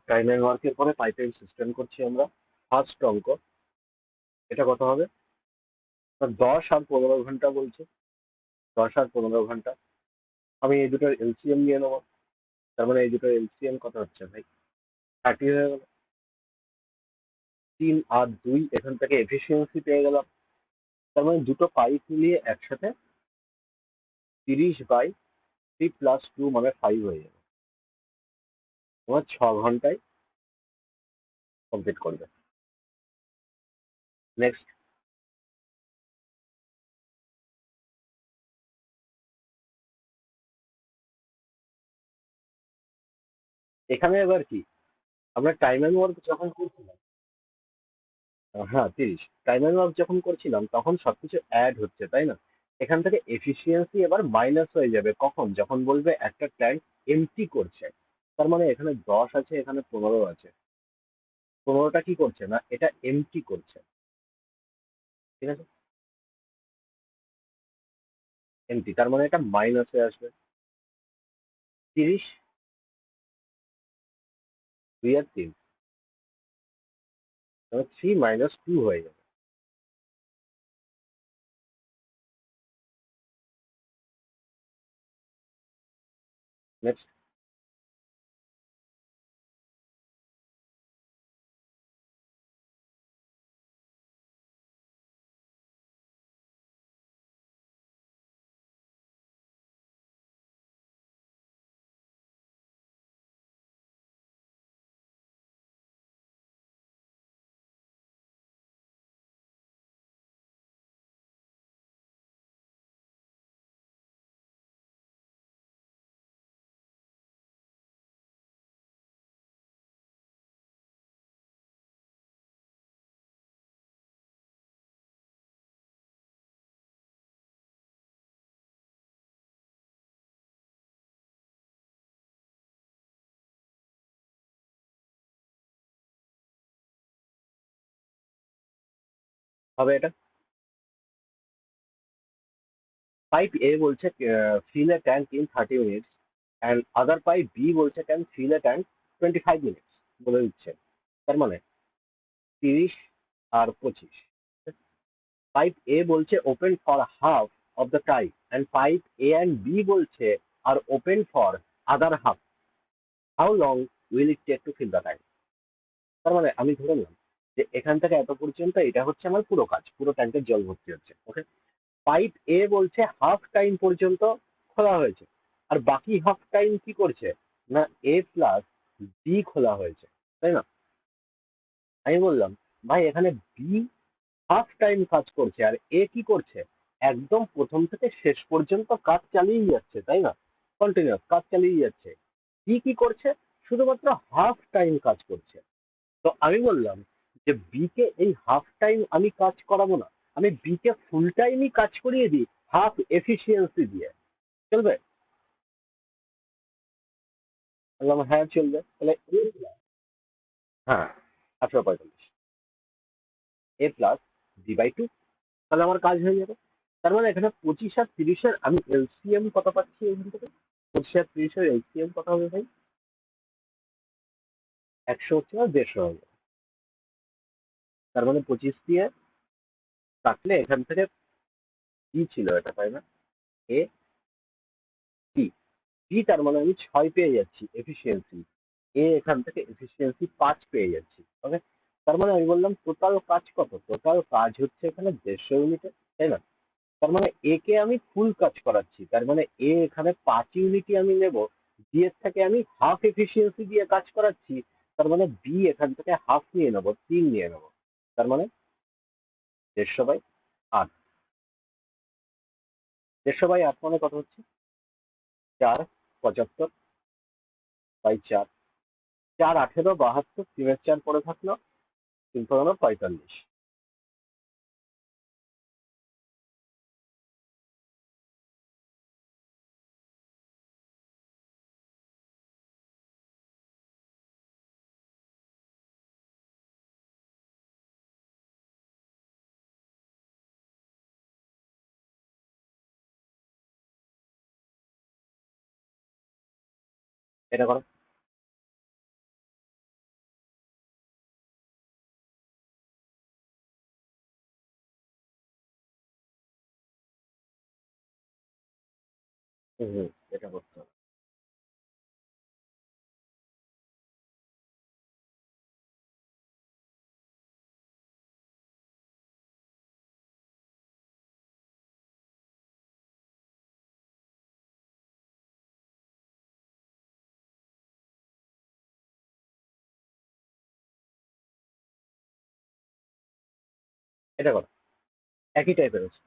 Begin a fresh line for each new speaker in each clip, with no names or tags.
Time and ওয়ার্কের পরে pipeline system করছি আমরা। ফার্স্ট অঙ্ক, এটা কত হবে? 10 আর 15 ঘন্টা বলছে। 10 আর 15 ঘন্টা, আমি এই দুটোর এলসিএম নিয়ে নেবো। তার মানে এই দুটোর এলসিএম কত হচ্ছে ভাই? 30 হয়ে গেল। 3 আর 2, এখান থেকে এফিসিয়েন্সি পেয়ে গেলাম। তার মানে দুটো পাইপ মিলিয়ে একসাথে 30/3 + 2 মানে 5 হয়ে যাবে। তোমার 6 ঘন্টায় কমপ্লিট করবে। নেক্সট। এখানে এবার কি, আমরা টাইম অ্যান্ড ওয়ার্ক যখন করছিলাম, হ্যাঁ 30, টাইম অ্যান্ড ওয়ার্ক যখন করছিলাম তখন সবকিছু অ্যাড হচ্ছে, তাই না? এখান থেকে এফিসিয়েন্সি এবার মাইনাস হয়ে যাবে কখন, যখন বলবে একটা ট্যাঙ্ক এমটি করছে। তার মানে এখানে 10 আছে, এখানে 15 আছে। 15টা কি করছে না, এটা এমটি করছে। ঠিক আছে, এমটি, তার মানে এটা মাইনাসে আসবে। 30, 2 আর 3, 3 - 2 হয়ে যাবে। নেক্সট। হবে এটা, পাইপ এ বলছে fill a tank in 30 minutes, and other pipe B বলছে can fill a tank 25 minutes বলে দিচ্ছে। তার মানে 30 আর 25। পাইপ এ বলছে open for half of the time, and pipe A and B বলছে are open for other half. How long will it take to fill the time? তার মানে আমি ধরে নিলাম যে এখান থেকে এত পর্যন্ত এটা হচ্ছে আমার পুরো কাজ, পুরো ট্যাঙ্কের জল ভর্তি হচ্ছে, ওকে। পাইপ এ বলছে হাফ টাইম পর্যন্ত খোলা হয়েছে, আর বাকি হাফ টাইম কি করছে না, এ প্লাস বি খোলা হয়েছে, তাই না? আমি বললাম ভাই এখানে বি হাফ টাইম কাজ করছে, আর এ কি করছে, একদম প্রথম থেকে শেষ পর্যন্ত কাজ চালিয়ে যাচ্ছে, তাই না? কন্টিনিউয়াস কাজ চালিয়ে যাচ্ছে। বি কি করছে, শুধুমাত্র হাফ টাইম কাজ করছে। তো আমি বললাম যে বি কে এই হাফ টাইম আমি কাজ করাবো না, আমি বি কে ফুল টাইমই কাজ করিয়ে দিই হাফ এফিসিয়েন্সি দিয়ে। চলবে? বললাম হ্যাঁ চলবে। তাহলে এ, হ্যাঁ 18/45, a+b/2, তাহলে আমার কাজ হয়ে যাবে। তার মানে এখানে 25 আর 30-এর আমি এলসিএম কত পাচ্ছি এখান থেকে? 25 আর 30-এর এলসিএম কত হবে ভাই? 100 হচ্ছে না 150 হবে। তার মানে 25 দিয়ে কাটলে এখান থেকে কি ছিল এটা, তাই না? এ বি, বি তার মানে আমি 6 পেয়ে যাচ্ছি এফিসিয়েন্সি। এ এখান থেকে এফিসিয়েন্সি 5 পেয়ে যাচ্ছি, ওকে। তার মানে আমি বললাম টোটাল কাজ কত, টোটাল কাজ হচ্ছে এখানে 150 ইউনিটে, তাই না? তার মানে এ কে আমি ফুল কাজ করাচ্ছি, তার মানে এ এখানে 5 ইউনিটই আমি নেব। বি এর থেকে আমি হাফ এফিসিয়েন্সি দিয়ে কাজ করাচ্ছি, তার মানে বি এখান থেকে হাফ নিয়ে নেবো, 3 নিয়ে নেবো। তার মানে 150/8। 150/8 মানে কত হচ্ছে? 4 75/4, 4 18 72, 3-এর 4 পরে থাকলো, 3 × 9 = 45। এটা করো। হুম, এটা করতে হবে। এটা করো, একই টাইপের আছে।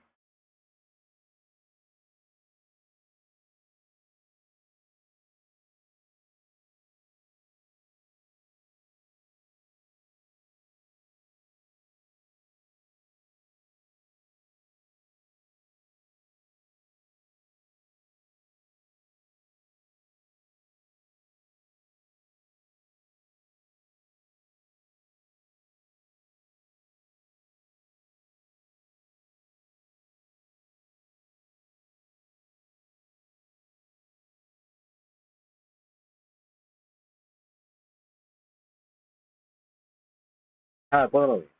হ্যাঁ, 15 মিনিট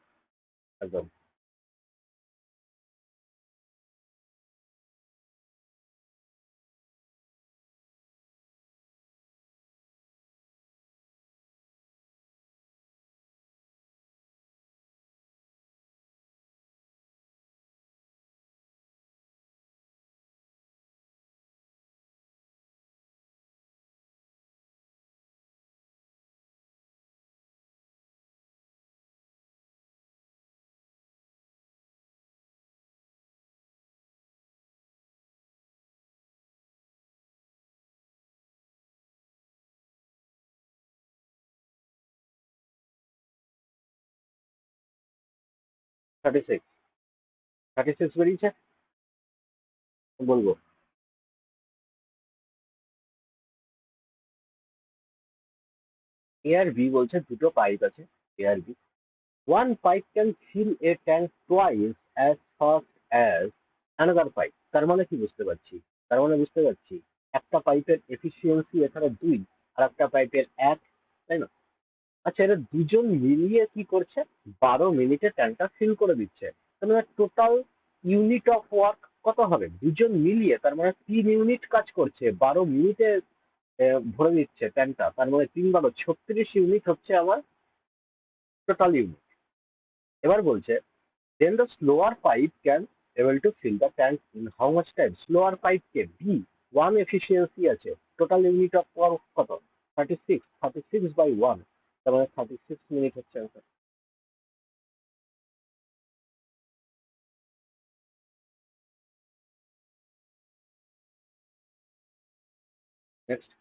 একদম। থার্টি সিক্স, 36 বেরিয়েছে। বলবো, এ আর বি বলছে দুটো পাইপ আছে, এ আর B. One pipe can fill a tank twice as fast as another pipe. তার মানে কি বুঝতে পারছি? তার মানে বুঝতে পারছি একটা পাইপের এফিসিয়েন্সি এখানে 2, আর একটা পাইপের 1, তাই না? আচ্ছা, এরা দুজন মিলিয়ে কি করছে? 12 মিনিটে ট্যাঙ্কটা ফিল করে দিচ্ছে। তার মানে টোটাল ইউনিট অফ ওয়ার্ক কত হবে? দুজন মিলিয়ে তার মানে 3 ইউনিট কাজ করছে, 12 মিনিটে ভরে দিচ্ছে ট্যাঙ্কটা। তার মানে 3 × 12 36 ইউনিট হচ্ছে আমার টোটাল ইউনিট। এবার বলছে then the slower pipe can able to fill the tank in how much time. Slower পাইপকে বি 1 এফিসিয়েন্সি আছে, টোটাল ইউনিট অফ ওয়ার্ক কত? 36, 36/1, তার মানে 36 মিনিট হচ্ছে answer। নেক্সট।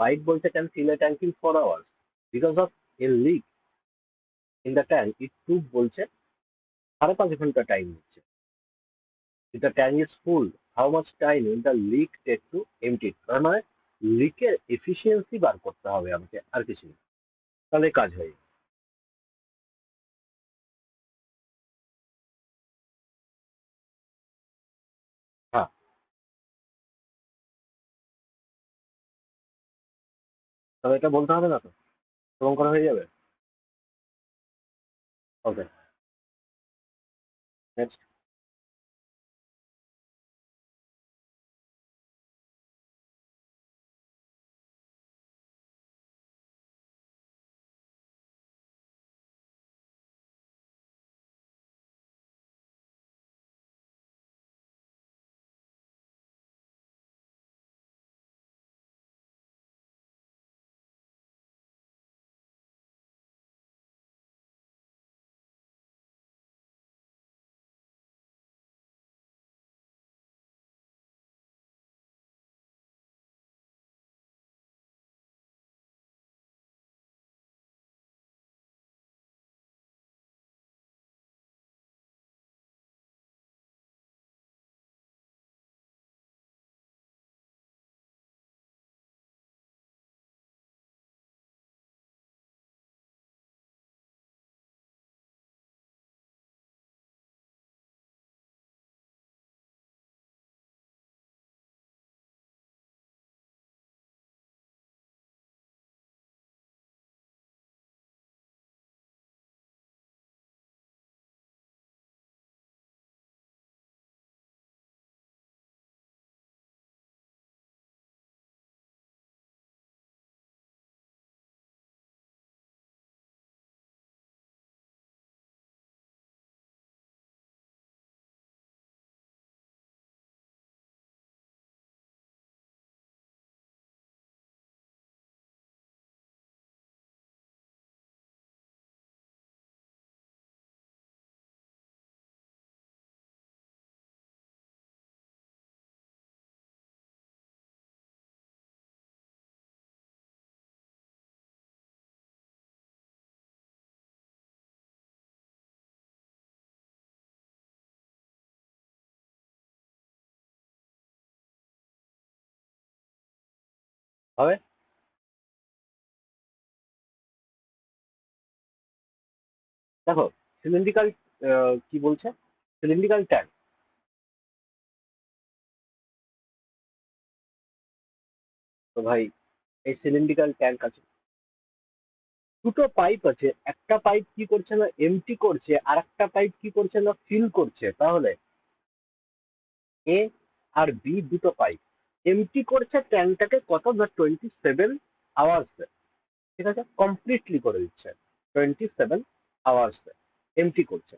পাইপ বলছে can fill a tank in 4 hours because of a leak in the tank it took বলছে 5.5 ঘন্টা time নিচ্ছে। if the tank is full how much time will the leak take to empty it? তার মানে লিকের efficiency বার করতে হবে আমাকে, আর কিছু না। তাহলে কাজ হয়ে যাবে। হ্যাঁ, তবে এটা বলতে হবে না তো, এবং করা হয়ে যাবে। ওকে, নেক্সট। হবে? দেখো, সিলিন্ড্রিক্যাল, কি বলছে, সিলিন্ড্রিক্যাল ট্যাঙ্ক। তো ভাই, এই সিলিন্ড্রিক্যাল ট্যাঙ্ক আছে, দুটো পাইপ আছে, একটা পাইপ কি করছে না এমটি করছে, আর একটা পাইপ কি করছে না ফিল করছে। তাহলে এ আর বি দুটো পাইপ এমটি করছে ট্যাঙ্কটাকে কত না 27 আওয়ার্স, ঠিক আছে, কমপ্লিটলি করে দিচ্ছে 27 আওয়ার্স এমটি করছে।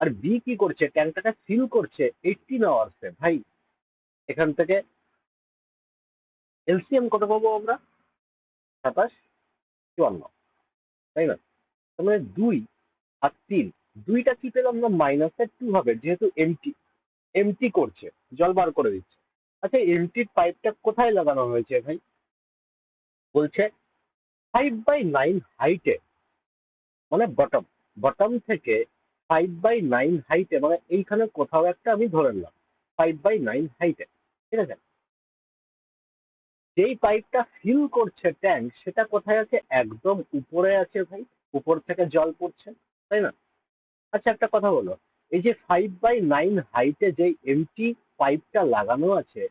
আর বি কি করছে, ট্যাঙ্কটাকে ফিল করছে 18 আওয়ার্সে। ভাই, এখান থেকে এলসিএম কত পাবো আমরা? 27, 54, তাই না? তার মানে 2 আর 3, দুইটা কি পেলাম না, -2 হবে, যেহেতু এমটি এমটি করছে, জল বার করে দিচ্ছে। আচ্ছা, এমটির পাইপটা কোথায় লাগানো হয়েছে ভাই? বলছে 5/9 হাইটে, মানে বটম, বটম থেকে 5/9 হাইটে, মানে এইখানে কোথাও একটা আমি ধরে নিলাম 5/9 হাইটে, ঠিক আছে। যেই পাইপটা ফিল করছে ট্যাঙ্ক, সেটা কোথায় আছে? একদম উপরে আছে ভাই, উপর থেকে জল পড়ছে, তাই না? আচ্ছা, একটা কথা বলো, এই যে 5/9 হাইটে যে এমটি পাইপটা লাগানো আছে,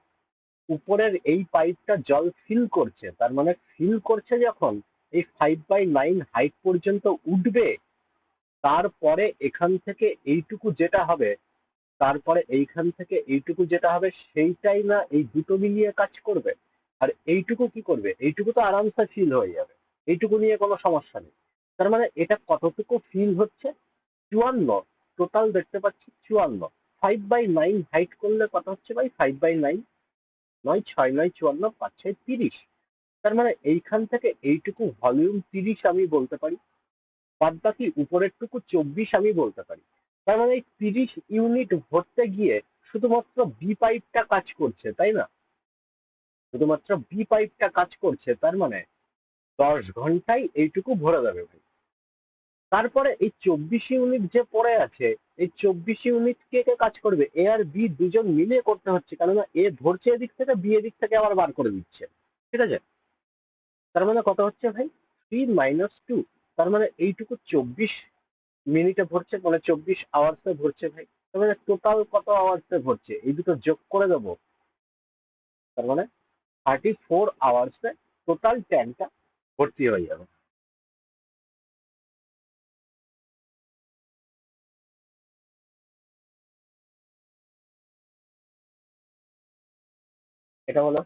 উপরের এই পাইপটা জল ফিল করছে, তার মানে ফিল করছে যখন, এই 5/9 হাইট পর্যন্ত উঠবে, তারপরে এখান থেকে এইটুকু যেটা হবে, তারপরে এইখান থেকে এইটুকু যেটা হবে, সেইটাই না এই দুটো মিলিয়ে কাজ করবে। আর এইটুকু কি করবে? এইটুকু তো আরামসে ফিল হয়ে যাবে, এইটুকু নিয়ে কোনো সমস্যা নেই। তার মানে এটা কতটুকু ফিল হচ্ছে? 54। টোটাল দেখতে পাচ্ছি 54। 5/9 হাইট করলে কত হচ্ছে ভাই? 5/9, 9 6 9 54, 5 6 30। তার মানে এইখান থেকে এইটুকু ভলিউম 30 আমি বলতে পারি, বাদ বাকি উপরের টুকু 24 আমি বলতে পারি। তার মানে এই 30 ইউনিট ভরতে গিয়ে শুধুমাত্র বি পাইপটা কাজ করছে, তাই না? শুধুমাত্র বি পাইপটা কাজ করছে, তার মানে 10 ঘন্টায় এইটুকু ভরে যাবে ভাই। তারপরে এই 24 ইউনিট যে পড়ে আছে, এই 24 ইউনিট কে কে কাজ করবে? এ আর বি দুজন মিলে করতে হচ্ছে, কেননা এ ধরছে এদিক থেকে, বি এদিক থেকে আবার বার করে দিচ্ছে, ঠিক আছে। তার মানে কত হচ্ছে ভাই? 3 - 2। তার মানে এইটুকু 24 মিনিটে ভরছে, মানে 24 আওয়ার্সে ভরছে ভাই। তার মানে টোটাল কত আওয়ার্সে ভরছে, এই দুটো যোগ করে দেবো, তার মানে 34 আওয়ার্সে টোটাল ট্যাঙ্কটা ভর্তি হয়ে যাবে। এটা হলো।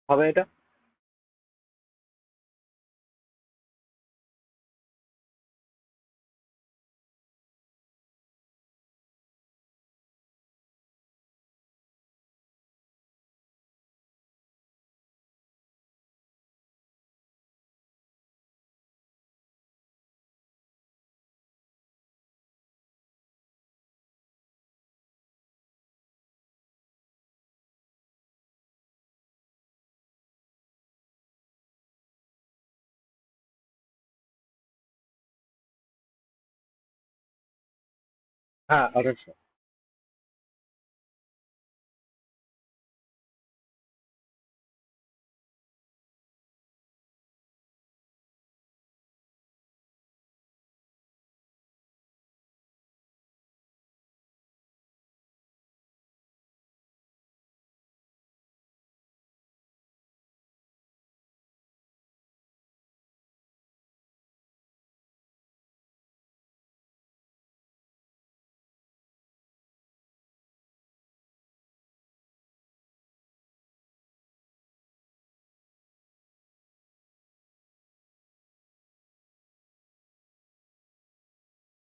হবে এটা? হ্যাঁ, 1800।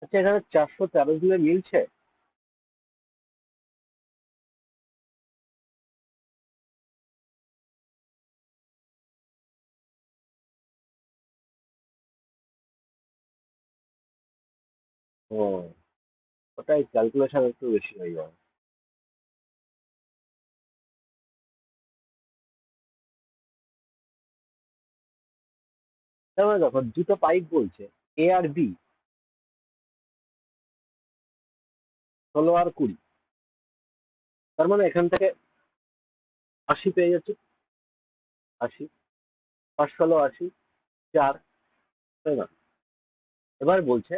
আচ্ছা, এখানে 413 দিলে মিলছে। ও, ওটাই ক্যালকুলেশন একটু বেশি হয়ে যাবে। তার মানে দেখো, দুটো পাইপ বলছে, এ আর বি, 16 আর 20। তার মানে এখান থেকে 80 পেয়ে যাচ্ছে। 80, 5 16 80, 4, তাই না? এবার বলছে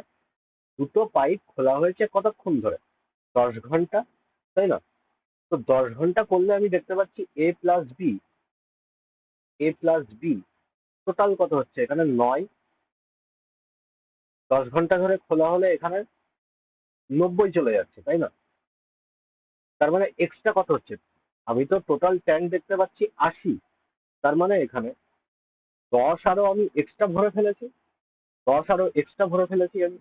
দুটো পাইপ খোলা হয়েছে কতক্ষণ ধরে, 10 ঘন্টা, তাই না? তো 10 ঘন্টা করলে আমি দেখতে পাচ্ছি এ প্লাস বি টোটাল কত হচ্ছে এখানে 9। 10 ঘন্টা ধরে খোলা হলে এখানে 90 চলে যাচ্ছে, তাই না? তার মানে এক্সট্রা কত হচ্ছে? আমি তো টোটাল ট্যাঙ্ক দেখতে পাচ্ছি 80। তার মানে এখানে 10 আরো আমি এক্সট্রা ভরে ফেলেছি। 10 আরো এক্সট্রা ভরে ফেলেছি আমি।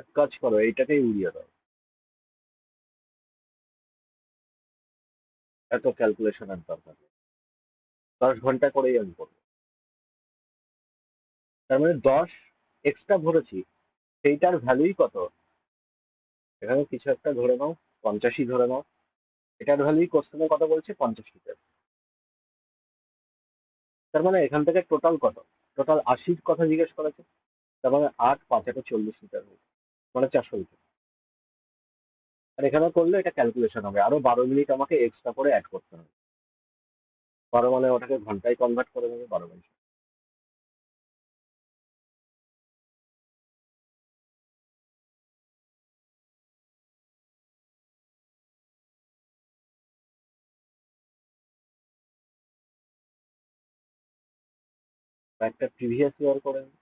এক কাজ করো, এইটাকেই উড়িয়ে দাও। এত ক্যালকুলেশনের দরকার নেই। 10 ঘন্টা করেই আমি করবো। তার মানে 10 এক্সট্রা ভরেছি, সেইটার ভ্যালুই কত? এখানে কিছু একটা ধরে নাও, 85 ধরে নাও। এটার ভ্যালুই কোশ্চেনে কত বলছে, 85 লিটার। তার মানে এখান থেকে টোটাল কত? টোটাল 80-র কথা জিজ্ঞেস করেছে। তার মানে 8 5 40 লিটার হবে, মানে 400 লিটার। আর এখানে করলে এটা ক্যালকুলেশন হবে, আরো 12 মিনিট আমাকে এক্সট্রা করে অ্যাড করতে হবে। 12 মানে ওটাকে ঘন্টায় কনভার্ট করে দেবে, 12 বাই। একটা প্রিভিয়াস ইয়ার করে নিই।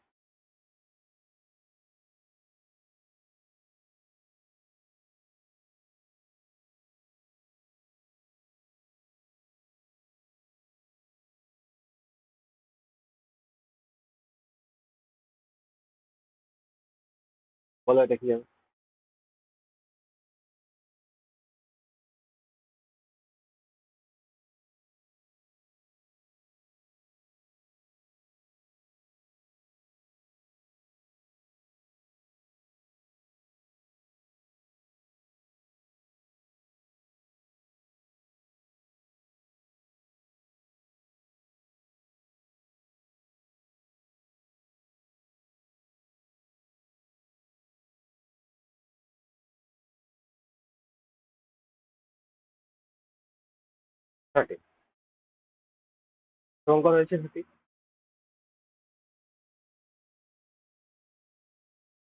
বলো এটা কি হবে। সঠিক। সংকর হয়েছে সঠিক।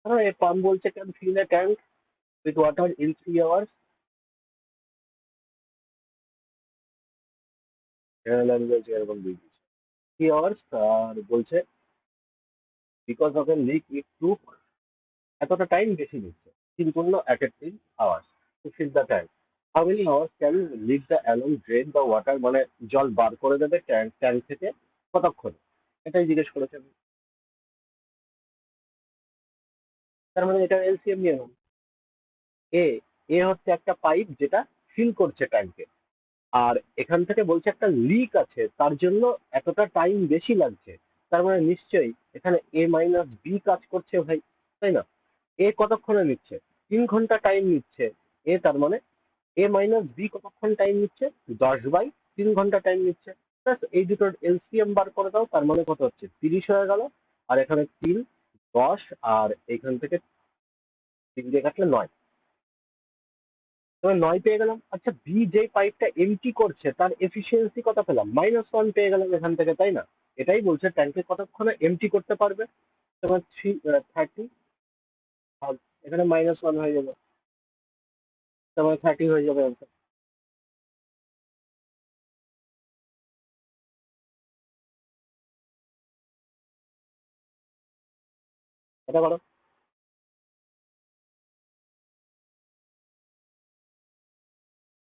হ্যাঁ, এ পাম্প বলছে can fill a tank with water in 3 hours. Language এরকম দিয়ে দিচ্ছে 3 আওয়ার্স। আর বলছে because of a leak it took, এতটা টাইম বেশি নিচ্ছে। 3 × 1 3 hours to fill the tank. How many hours can leak the along drain the water, মানে জল বার করে দেবে ট্যাঙ্ক ট্যাঙ্ক থেকে কতক্ষণ, এটাই জিজ্ঞেস করেছে। তার মানে এটা এলসিএম নিয়ে নাও। এ এ হচ্ছে একটা পাইপ যেটা ফিল করছে ট্যাঙ্কে, আর এখান থেকে বলছে একটা লিক আছে, তার জন্য এতটা টাইম বেশি লাগছে। তার মানে নিশ্চয়ই এখানে A - B কাজ করছে ভাই, তাই না? এ কতক্ষণে নিচ্ছে? 3 ঘন্টা টাইম নিচ্ছে। তার মানে A - B কতক্ষণ টাইম নিচ্ছে? 10/3 ঘন্টা টাইম নিচ্ছে। ব্যাস, এই দুটোর এলসিএম বার করে দাও। তার মানে কত হচ্ছে, 30 হয়ে গেল। আর এখানে 3, 10, আর এখান থেকে 3 দিয়ে কাটলে 9। তবে 9 পেয়ে গেলাম। আচ্ছা, বি যে পাইপটা এমটি করছে তার এফিসিয়েন্সি কত পেলাম, -1 পেয়ে গেলাম এখান থেকে, তাই না? এটাই বলছে ট্যাঙ্কে কতক্ষণে এমটি করতে পারবে। তোমার 30, আর এখানে -1 হয়ে যাবে, তোমার 30 হয়ে যাবে answer। এটা করো।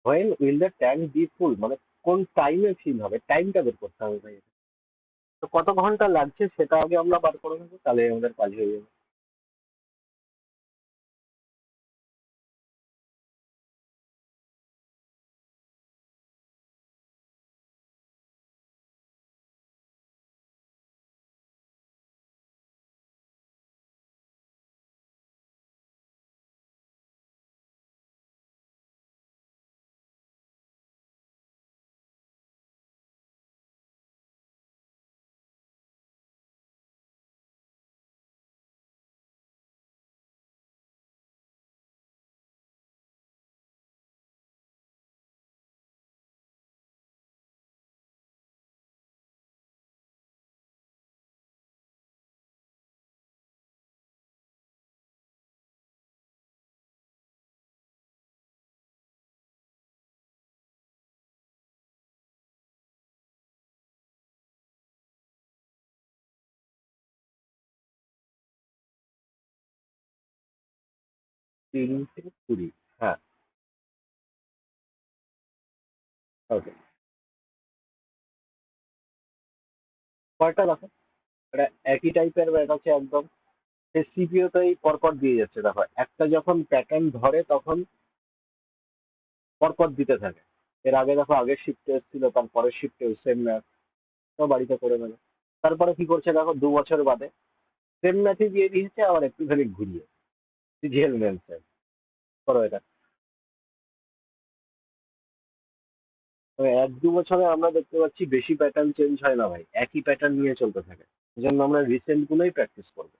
when will the tank be full মানে কোন টাইমে ফিল হবে, টাইমটা বের করতে হবে ভাই। তো কত ঘন্টা লাগছে সেটা আগে আমরা বার করে নেবো, তাহলে আমাদের কাজ হয়ে যাবে। 3:20। হ্যাঁ। ওকে। কয়টা দেখো, এটা একই টাইপের ব্যাট আছে একদম। সে সিপিও তেই পরপর দিয়ে যাচ্ছে, দেখো একটা যখন প্যাটার্ন ধরে তখন পরপর দিতে থাকে। এর আগে দেখো আগের শিফটে এসেছিল, তার পরের শিফটে সেম ম্যাচ, তো বাড়িতে করে নেবে। তারপরে কি করছে দেখো, 2 বছর বাদে সেম ম্যাচই দিয়ে দিয়েছে, আবার একটুখানি ঘুরিয়ে সিজিএল মেনসে করো এটা। তবে 1-2 বছরে আমরা দেখতে পাচ্ছি বেশি প্যাটার্ন চেঞ্জ হয় না ভাই, একই প্যাটার্ন নিয়ে চলতে থাকে। এই জন্য আমরা রিসেন্ট গুলোই প্র্যাকটিস করবো।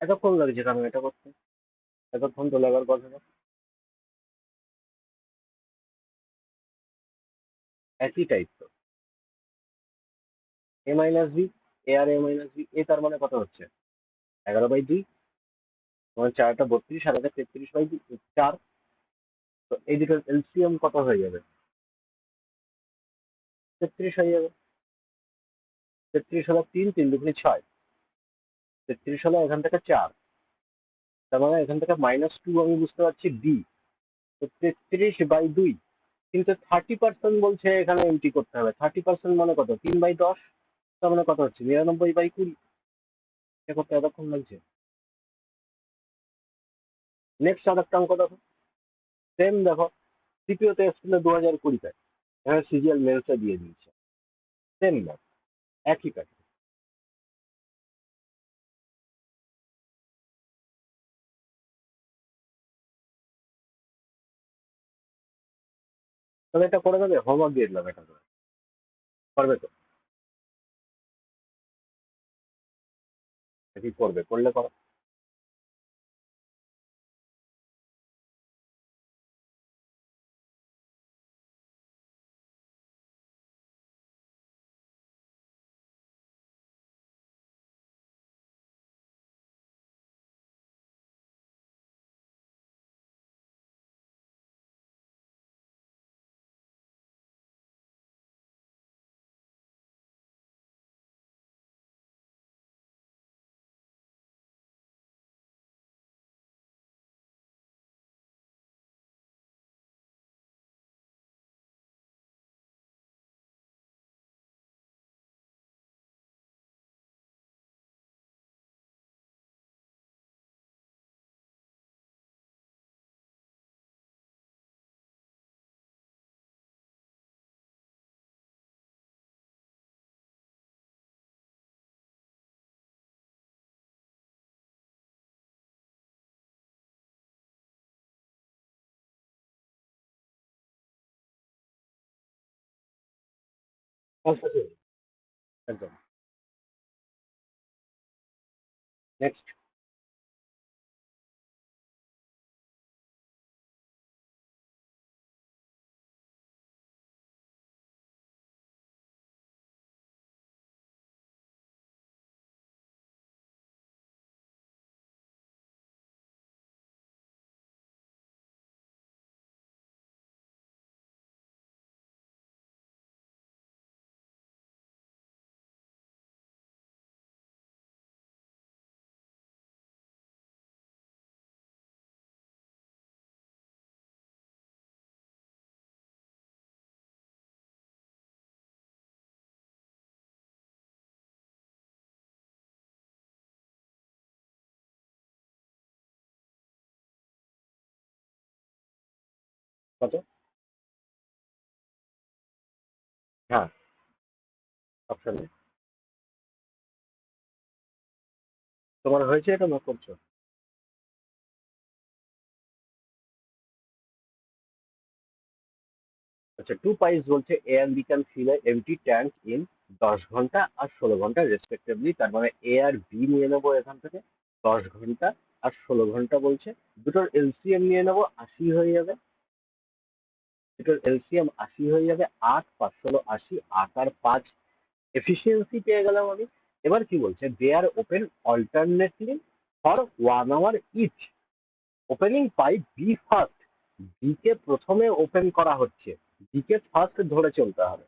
এতক্ষণ লাগছে কেন এটা করতে? এতক্ষণ তো লাগার কথা না। একই টাইপ তো। a-b, a আর a-b, এ তার মানে কত হচ্ছে? 11/2। তোমার চারটা 32, আর একটা 33/4। তো এই দুটোর এলসিএম কত হয়ে যাবে? 33 হয়ে যাবে। 33 হলো 3, 3 × 2 = 6। 33 হলো এখান থেকে 4, তার মানে এখান থেকে -2 আমি বুঝতে পারছি ডি। তো 33/2, কিন্তু 30% বলছে এখানে এন্ট্রি করতে হবে। 30% মানে কত, 3/10। তার মানে কত হচ্ছে, 99/20। এটা করতে এতক্ষণ লাগছে। নেক্সট আর একটা অঙ্ক দেখো, সেম দেখো, সিপিওতে এসেছিল 2020-তে, এখানে সিজিএল মেলসে দিয়ে দিয়েছে। সেম ম্যাথ, একই প্যাটার্ন। তাহলে এটা করে দেবে, হোমওয়ার্ক দিয়ে দিলাম, এটা করে পারবে তো? এটা কি করবে, করলে করো। একদম। নেক্সট। কত? হ্যাঁ, অপশন নেই। তোমার হয়েছে এটা নোট করছো? আচ্ছা, টু পাইস বলছে A and B can fill a empty tank in 10 ঘন্টা আর 16 ঘন্টা রেসপেক্টিভলি। তার মানে এ আর বি নিয়ে নেবো এখান থেকে। 10 ঘন্টা আর 16 ঘন্টা বলছে। দুটোর এলসিএম নিয়ে নেবো, 80 হয়ে যাবে। দুটোর এলসিএম 80 হয়ে যাবে। 8 5 16 80, 8 আর 5 এফিসিয়েন্সি পেয়ে গেলাম আমি। এবার কি বলছে, they are open alternately for 1 hour each. Opening pipe B first. B কে প্রথমে ওপেন করা হচ্ছে, বি কে ফার্স্ট ধরে চলতে হবে।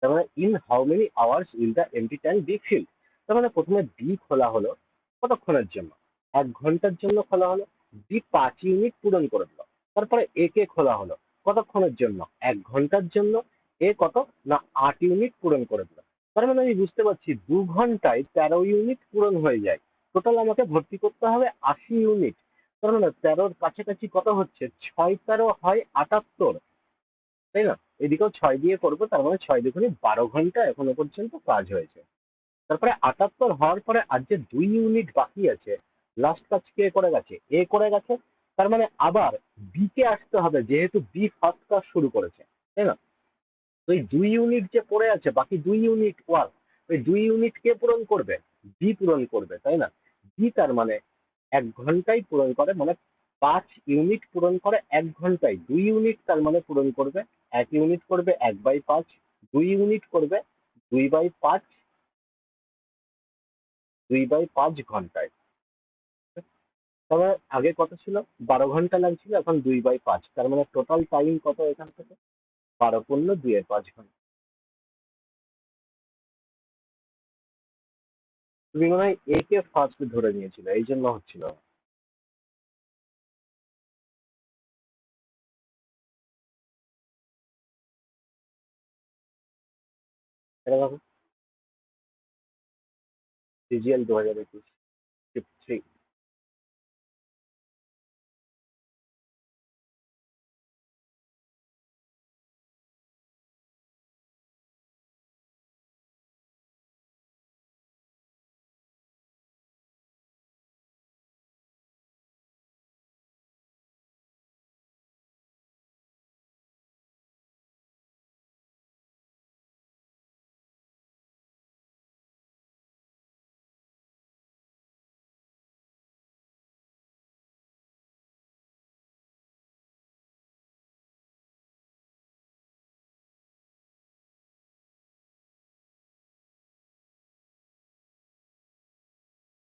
তার মানে in how many hours will the MT tank B field. তার মানে প্রথমে বি খোলা হলো কতক্ষণের জন্য? 1 ঘন্টার জন্য খোলা হলো। বি 5 ইউনিট পূরণ করে দিল। তারপরে এ কে খোলা হলো কতক্ষণের জন্য? 1 ঘন্টার জন্য। এ কত না 8 ইউনিট পূরণ করে দিল। তার মানে আমি বুঝতে পারছি 2 ঘন্টায় 13 ইউনিট পূরণ হয়ে যায়। টোটাল আমাকে ভর্তি করতে হবে 80 ইউনিট। তার মানে 13-র কাছাকাছি কত হচ্ছে? 6 13 হয় 78, তাই না? এদিকেও 6 দিয়ে করবো, তার মানে 6 2 12 ঘন্টা এখনো পর্যন্ত কাজ হয়েছে। তারপরে 78 হওয়ার পরে আর যে 2 ইউনিট বাকি আছে, লাস্ট কাজ কে করে গেছে? এ করে গেছে। তার মানে আবার বি কে আসতে হবে, যেহেতু বি ফার্স্ট কাজ শুরু করেছে, তাই না? তো এই 2 ইউনিট যে পড়ে আছে, বাকি 2 ইউনিট ওয়ার্ক, ওই 2 ইউনিট কে পূরণ করবে? বি পূরণ করবে, তাই না? বি তার মানে 1 ঘন্টায় পূরণ করে, মানে 5 ইউনিট পূরণ করে 1 ঘন্টায়। 2 ইউনিট তার মানে পূরণ করবে 1 ইউনিট, করবে 1/5। 2 ইউনিট করবে 2/5, 2/5 ঘন্টায়। তবে আগে কত ছিল? 12 ঘন্টা লাগছিল, এখন 2/5। তার মানে টোটাল টাইম কত এখান থেকে? 12 × 2 = 5 ঘন্টা। তুমি মনে হয় এ কে ফার্স্ট ধরে নিয়েছিলে, এই জন্য হচ্ছিল না। এটা দেখো, সিজিএল 2021, শিফট 3।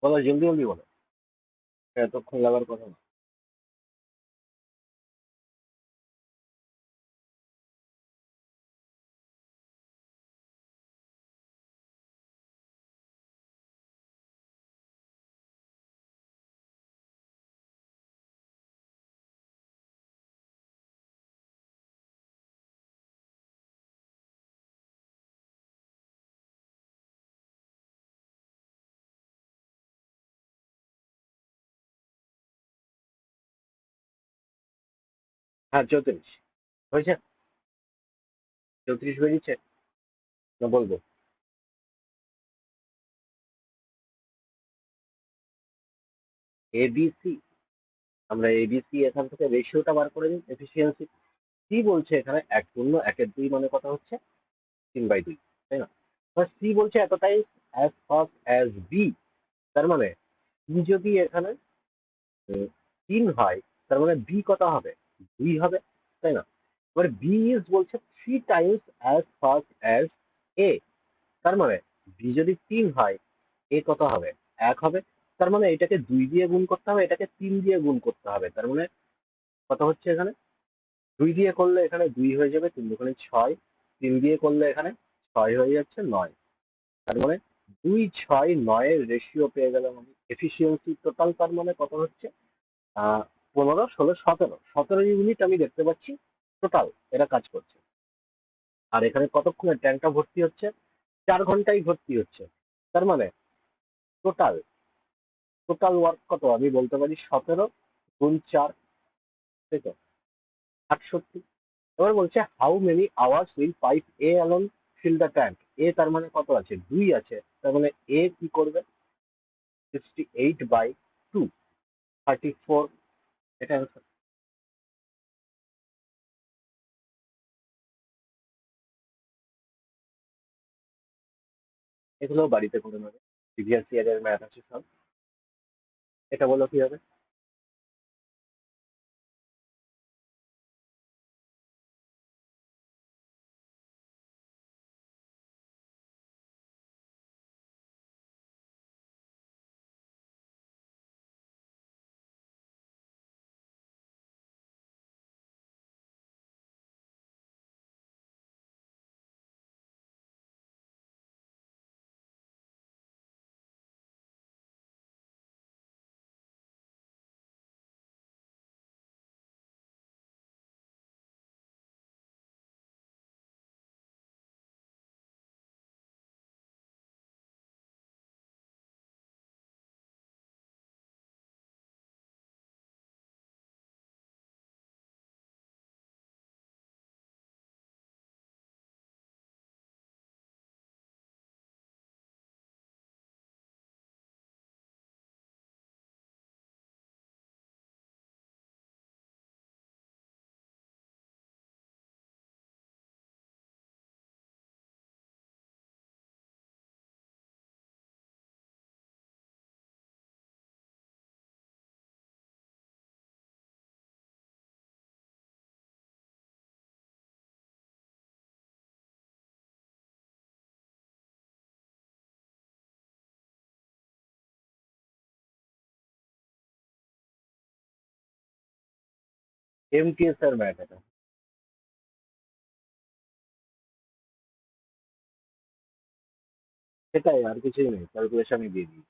বলো, জলদি জলদি বলো, এতক্ষণ লাগার কথা না। হ্যাঁ, 34 হয়েছে। 34 বেরিয়েছে, না বলবো? এবিসি। আমরা এবিসি এখান থেকে রেশিওটা বার করে নিই, এফিসিয়েন্সি। সি বলছে এখানে 1 × 1 = 2 মানে কথা হচ্ছে 3/2, তাই না? এবার সি বলছে এতটাই অ্যাজ ফাস্ট অ্যাজ বি, তার মানে বি যদি এখানে 3 হয়, তার মানে বি কত হবে? 2 হবে, তাই না? এবার বি ইজ বলছে 3 Times as fast as a, তার মানে বি যদি 3 হয়, এ কত হবে? 1 হবে। তার মানে এটাকে 2 দিয়ে গুণ করতে হবে, এটাকে 3 দিয়ে গুণ করতে হবে। তার মানে কত হচ্ছে এখানে? 2 দিয়ে করলে এখানে 2 হয়ে যাবে, 3 দুগুণে 6, 3 দিয়ে করলে এখানে 6 হয়ে যাচ্ছে 9। তার মানে 2, 6, 9 এর রেশিও পেয়ে গেলাম আমি। এফিসিয়েন্সি টোটাল তার মানে কত হচ্ছে? 15, 16, 17, 17 ইউনিট আমি দেখতে পাচ্ছি টোটাল এরা কাজ করছে। আর এখানে কতক্ষণে ট্যাঙ্কটা ভর্তি হচ্ছে? 4 ঘন্টায় ভর্তি হচ্ছে। তার মানে টোটাল টোটাল ওয়ার্ক কত আমি বলতে পারি? 17 × 4, তাই তো? 68। এবার বলছে how many hours will pipe A alone fill the tank. এ তার মানে কত আছে? 2 আছে। তার মানে এ কি করবে? 68/2, 34, এটা answer। এগুলো বাড়িতে করে নেবে, প্রিভিয়াস ইয়ারের ম্যাথ আছে সব। এটা বলো কি হবে? এমটিএস এর ম্যাথ এটা। সেটাই, আর কিছুই নেই, ক্যালকুলেশনই দিয়ে দিই।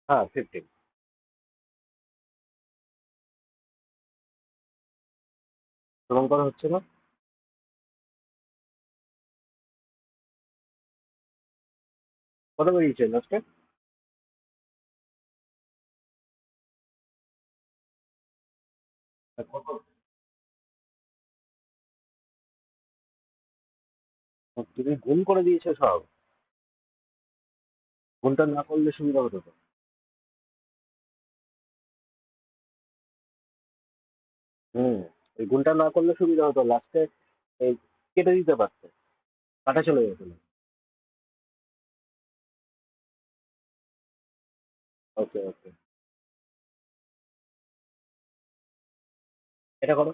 হ্যাঁ, 15। রূপান্তর হচ্ছে না। কত বেরিয়েছে লাস্টে? কত? তুমি গুণ করে দিয়েছো সব? গুণটা না করলে সুবিধা হতো তো। হুম, এই গুণটা না করলে সুবিধা হতো, লাস্টে এই কেটে দিতে পারতে, কাটা চলে যেত না। ওকে ওকে, এটা করো।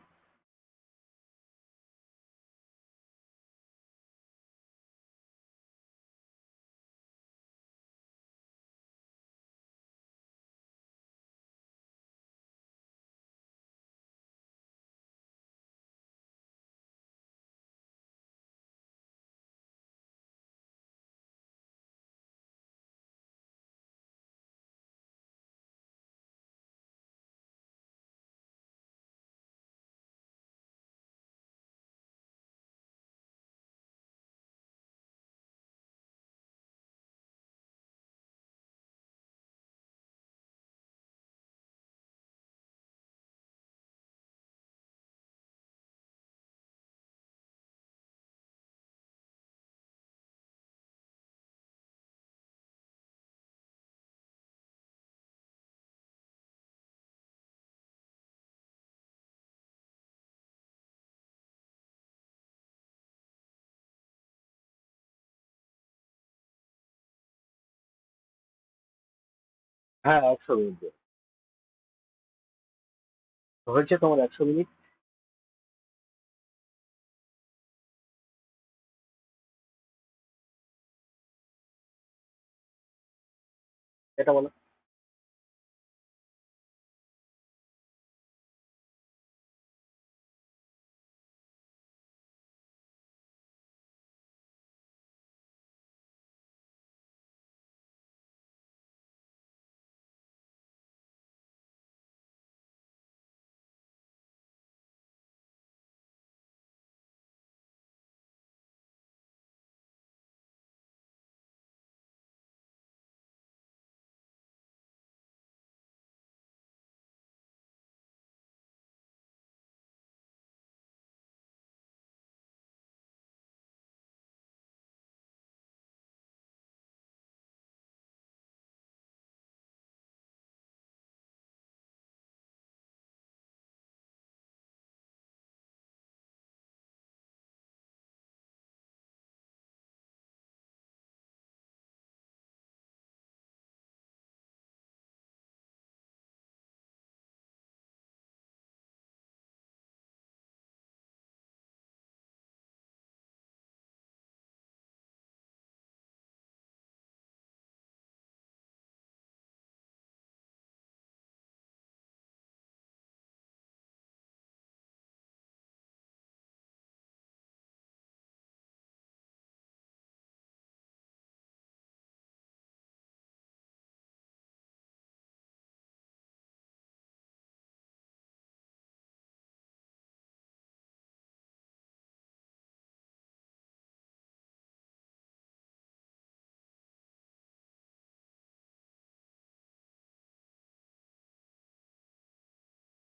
হ্যাঁ, 100 মিনিট দিয়ে। হয়েছে তোমার 100 মিনিট। এটা বলো।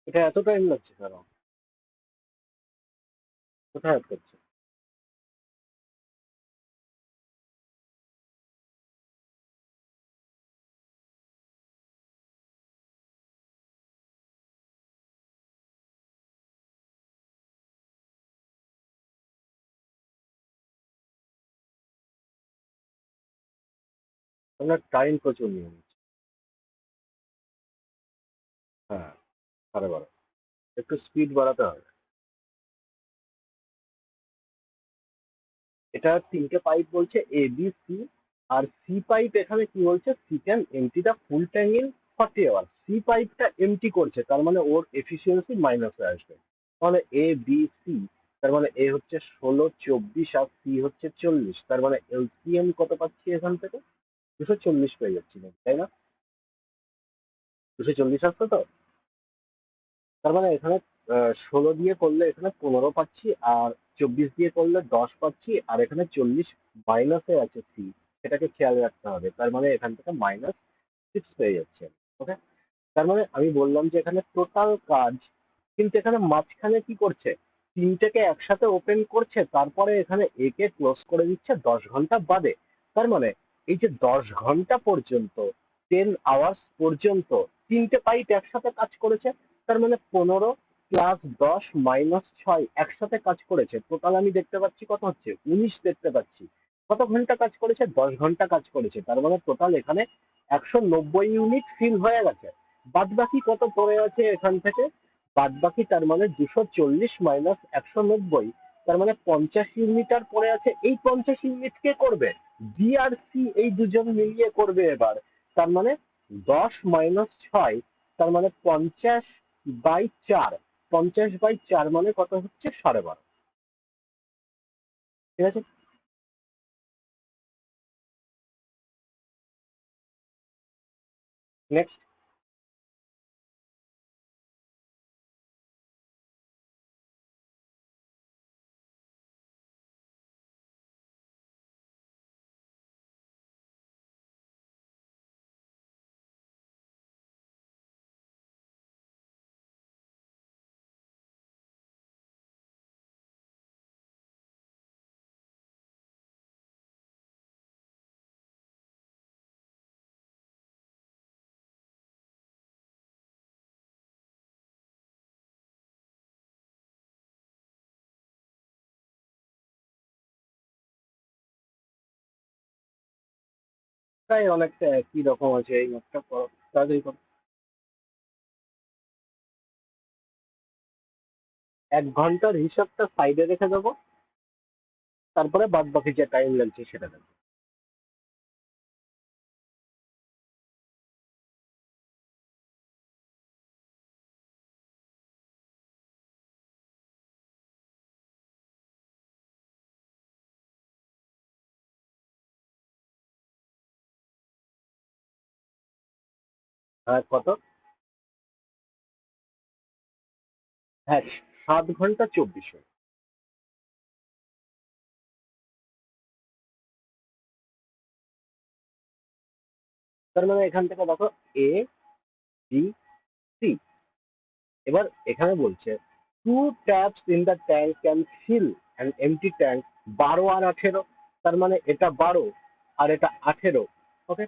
এটা এত টাইম লাগছে কেন? কোথায় অ্যাড করছে? আপনার টাইম প্রচুর নিয়ে নিচ্ছে। হ্যাঁ, 12:30। একটু স্পিড বাড়াতে হবে। এটা 3টে পাইপ বলছে, ABC। আর সি পাইপ এখানে কি বলছে, C can empty the full tank in 40 hour. C পাইপটা এমটি করছে, তার মানে ওর এফিসিয়েন্সি মাইনাসে আসবে। তাহলে ABC, তার মানে এ হচ্ছে 16, 24, আর সি হচ্ছে 40, তার মানে এলসিএম কত পাচ্ছি এখান থেকে? 240 পেয়ে যাচ্ছি না, তাই না? 240 আসতো তো। তার মানে এখানে 16 দিয়ে করলে এখানে 15 পাচ্ছি, আর 24 দিয়ে করলে 10 পাচ্ছি, আর এখানে 40 মাইনাসে আছে সি। সেটাকে খেয়াল রাখতে হবে, তার মানে এখান থেকে -6 পেয়ে যাচ্ছে। ওকে। তার মানে আমি বললাম যে এখানে টোটাল কাজ, কিন্তু এখানে মাঝখানে কি করছে, তিনটেকে একসাথে ওপেন করছে, তারপরে এখানে একে ক্লোজ করে দিচ্ছে 10 ঘন্টা বাদে। তার মানে এই যে 10 ঘন্টা পর্যন্ত 10 hours পর্যন্ত তিনটে পাইপ একসাথে কাজ করেছে, তার মানে 15 + 10 - 6 একসাথে কাজ করেছে। টোটাল আমি দেখতে পাচ্ছি কত হচ্ছে, 19 দেখতে পাচ্ছি। কত ঘন্টা কাজ করেছে, 10 ঘন্টা কাজ করেছে। তার মানে টোটাল এখানে 190 ইউনিট ফিল হয়ে গেছে। বাদ বাকি কত পড়ে আছে এখান থেকে, বাদ বাকি তার মানে 240 - 190, তার মানে 50 ইউনিট আর পড়ে আছে। এই 50 ইউনিট কে করবে, বি আর সি এই দুজন মিলিয়ে করবে এবার। তার মানে 10 - 6, তার মানে 50/4। 50/4 মানে কত হচ্ছে, 12.5। ঠিক আছে, নেক্সট। প্রায় অনেকটা একই রকম আছে, এই নোটটা করো, তাড়াতাড়ি করো। 1 ঘন্টার হিসাবটা সাইডে রেখে দেবো, তারপরে বাদ বাকি যে টাইম লাগছে সেটা দেবো। কত? হ্যাঁ, 7 ঘন্টা 24 মিনিট। তার মানে এখান থেকে দেখো, এ, বি, সি। এবার এখানে বলছে 2 taps in the tank can fill an empty tank, 12 আর 18। তার মানে এটা 12 আর এটা 18। ওকে,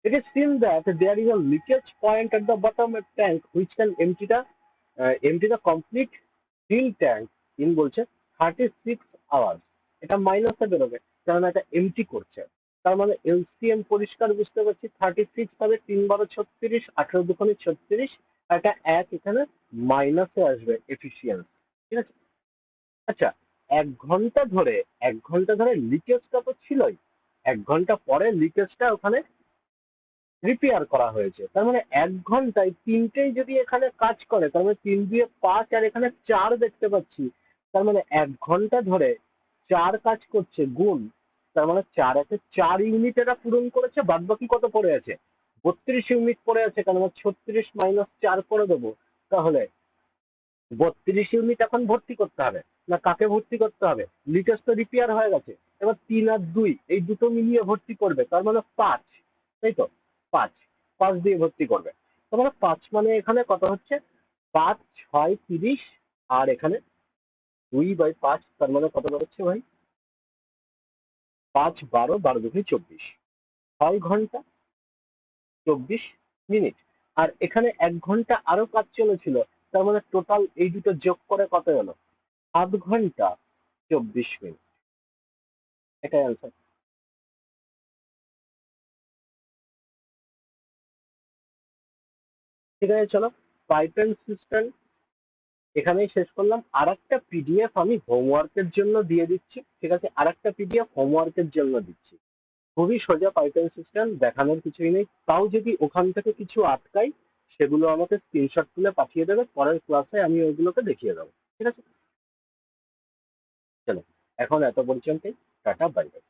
it is seen that there is a leakage point at the bottom of tank which can empty the complete fill tank in বলছে 36 hours। এটা মাইনাসে বেরোবে, কারণ এটা এমটি করছে। তার মানে এলসিএম পরিষ্কার বুঝতে পারছি, 36 হবে, 3 × 12 = 36, 18 × 2 = 36, আর একটা এক এখানে মাইনাসে আসবে এফিসিয়েন্সি। ঠিক আছে। আচ্ছা, 1 ঘন্টা ধরে লিকেজটা তো ছিলই, 1 ঘন্টা পরে লিকেজটা ওখানে রিপেয়ার করা হয়েছে। তার মানে 1 ঘন্টায় তিনটেই যদি এখানে কাজ করে, তার মানে 3 × 2 = 5, আর এখানে 4 দেখতে পাচ্ছি। তার মানে 1 ঘন্টা ধরে 4 কাজ করছে গুণ, তার মানে 4 ইউনিট এরা পূরণ করেছে। বাদ বাকি কত পড়ে আছে, 32 ইউনিট পড়ে আছে। তার মানে 36 - 4 করে দেবো, তাহলে 32 ইউনিট এখন ভর্তি করতে হবে। না কাকে ভর্তি করতে হবে, লিকেজ তো রিপেয়ার হয়ে গেছে। এবার 3 আর 2 এই দুটো মিলিয়ে ভর্তি করবে, তার মানে 5। তাই তো, 5, 5 দিয়ে ভর্তি করবে। তার মানে 5 মানে এখানে কত হচ্ছে, 5 × 6 = 30, আর এখানে 2/5, তার মানে কত হচ্ছে ভাই, 5 × 12, 12×2 = 24। 6 ঘন্টা 24 মিনিট। আর এখানে 1 ঘন্টা আরো কাজ চলেছিল, তার মানে টোটাল এই দুটো যোগ করে কত হলো, 7 ঘন্টা 24 মিনিট। এটাই অ্যান্সার। ঠিক আছে, চলো, পাইপ অ্যান্ড সিস্টেম এখানেই শেষ করলাম। আর একটা পিডিএফ আমি হোমওয়ার্কের জন্য দিয়ে দিচ্ছি। ঠিক আছে, আর একটা পিডিএফ হোমওয়ার্কের জন্য দিচ্ছি। খুবই সোজা, পাইপ অ্যান্ড সিস্টেম দেখানোর কিছুই নেই। তাও যদি ওখান থেকে কিছু আটকাই, সেগুলো আমাকে স্ক্রিনশট তুলে পাঠিয়ে দেবে, পরের ক্লাসে আমি ওইগুলোকে দেখিয়ে দেবো। ঠিক আছে, চলো, এখন এত পর্যন্তই। Tata, bye bye.